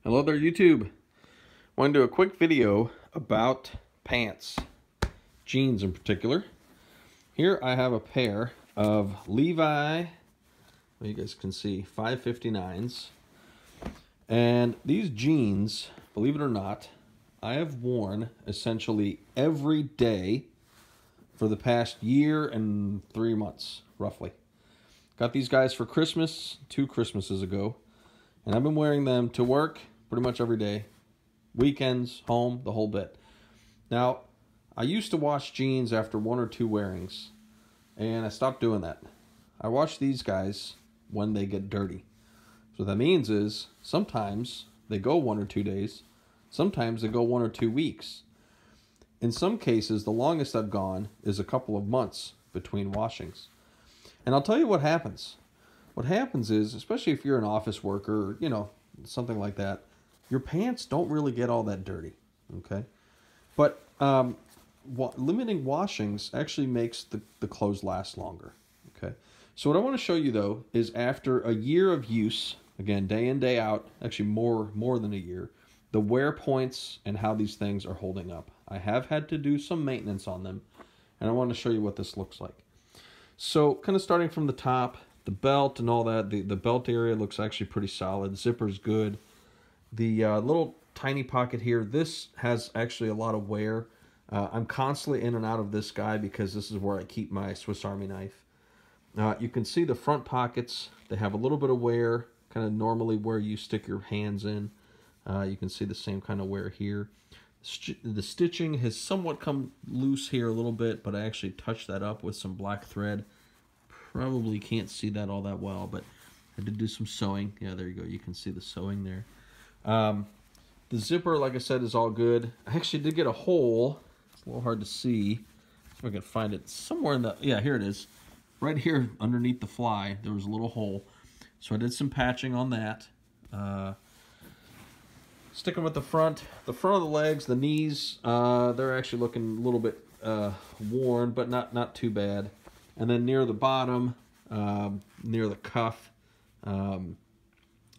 Hello there, YouTube. I want to do a quick video about pants, jeans in particular. Here I have a pair of Levi, well, you guys can see, 559s. And these jeans, believe it or not, I have worn essentially every day for the past year and 3 months, roughly. Got these guys for Christmas 2 Christmases ago, and I've been wearing them to work pretty much every day, weekends, home, the whole bit. Now, I used to wash jeans after 1 or 2 wearings, and I stopped doing that. I wash these guys when they get dirty. So what that means is sometimes they go 1 or 2 days, sometimes they go 1 or 2 weeks. In some cases, the longest I've gone is a couple of months between washings. And I'll tell you what happens. What happens is, especially if you're an office worker, or, something like that, your pants don't really get all that dirty, okay? But limiting washings actually makes the clothes last longer, okay? So what I want to show you, though, is after a year of use, again, day in, day out, actually more than a year, the wear points and how these things are holding up. I have had to do some maintenance on them, and I want to show you what this looks like. So kind of starting from the top, the belt and all that, the belt area looks actually pretty solid. Zipper's good. The little tiny pocket here, this has actually a lot of wear. I'm constantly in and out of this guy because this is where I keep my Swiss Army knife. You can see the front pockets, they have a little bit of wear, kind of normally where you stick your hands in. You can see the same kind of wear here. The stitching has somewhat come loose here a little bit, but I actually touched that up with some black thread. Probably can't see that all that well, but I did do some sewing. Yeah, there you go. You can see the sewing there. The zipper, like I said, is all good. I actually did get a hole. It's a little hard to see. If I can find it somewhere in the... Yeah, here it is. Right here underneath the fly, there was a little hole. So I did some patching on that. Sticking with the front of the legs, the knees, they're actually looking a little bit worn, but not too bad. And then near the bottom, near the cuff,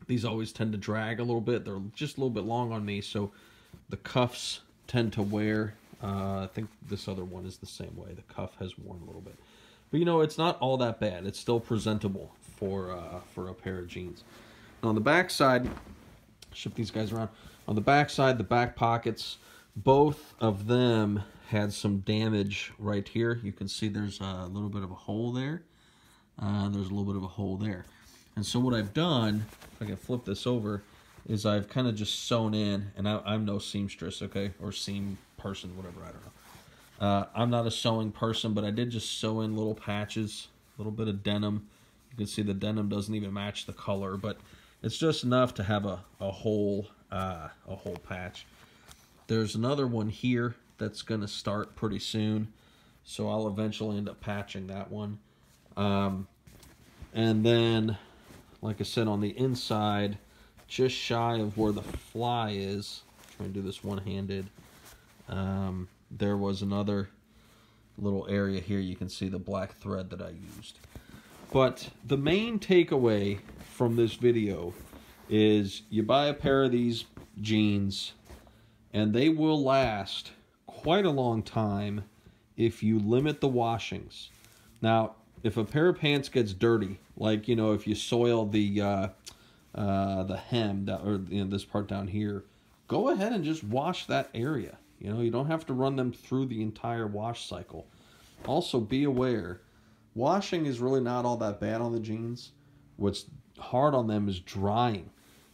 these always tend to drag a little bit. They're just a little bit long on me, so the cuffs tend to wear. I think this other one is the same way. The cuff has worn a little bit. But it's not all that bad. It's still presentable for a pair of jeans. Now on the back side, shift these guys around. On the back side, the back pockets, both of them had some damage right here. You can see there's a little bit of a hole there. There's a little bit of a hole there. And so what I've done, if I can flip this over, is I've kind of just sewn in, and I'm no seamstress, okay, or seam person, whatever, I don't know. I'm not a sewing person, but I did just sew in little patches, a little bit of denim. You can see the denim doesn't even match the color, but it's just enough to have a whole patch. There's another one here that's going to start pretty soon, so I'll eventually end up patching that one. And then, like I said, on the inside, just shy of where the fly is, trying to do this one-handed, there was another little area here. You can see the black thread that I used. But the main takeaway from this video is you buy a pair of these jeans and they will last quite a long time if you limit the washings. Now, if a pair of pants gets dirty, like, if you soil the hem, or this part down here, go ahead and just wash that area. You don't have to run them through the entire wash cycle. Also, be aware, washing is really not all that bad on the jeans. What's hard on them is drying.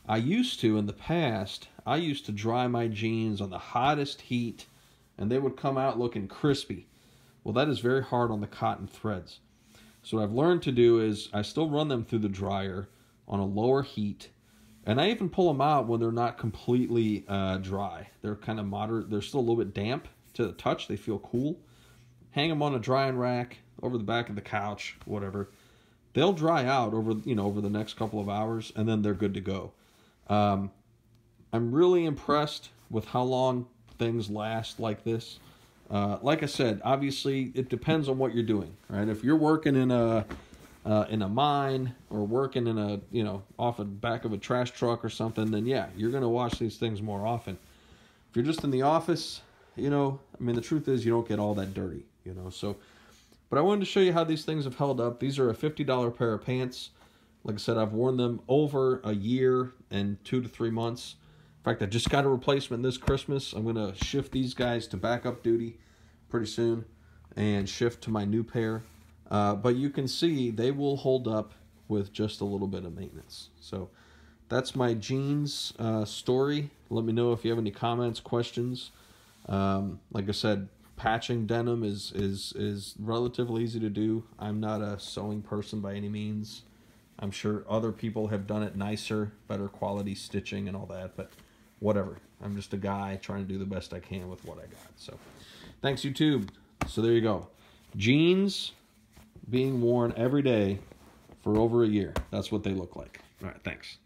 In the past, I used to dry my jeans on the hottest heat, and they would come out looking crispy. Well, that is very hard on the cotton threads. So what I've learned to do is I still run them through the dryer on a lower heat, and I even pull them out when they're not completely dry. They're kind of moderate. They're still a little bit damp to the touch. They feel cool. Hang them on a drying rack over the back of the couch, whatever. They'll dry out over the next couple of hours, and then they're good to go. I'm really impressed with how long things last like this. Like I said, obviously it depends on what you're doing, right? If you're working in a in a mine or working in a, you know, off the back of a trash truck or something, then yeah, you're going to wash these things more often. If you're just in the office, you know, I mean, the truth is you don't get all that dirty, you know. So, but I wanted to show you how these things have held up. These are a $50 pair of pants. Like I said, I've worn them over a year and 2 to 3 months. In fact, I just got a replacement this Christmas. I'm going to shift these guys to backup duty pretty soon and shift to my new pair. But you can see they will hold up with just a little bit of maintenance. So that's my jeans story. Let me know if you have any comments, questions. Like I said, patching denim is relatively easy to do. I'm not a sewing person by any means. I'm sure other people have done it nicer, better quality stitching and all that, but whatever. I'm just a guy trying to do the best I can with what I got. So thanks, YouTube. So there you go. Jeans being worn every day for over a year. That's what they look like. All right, thanks.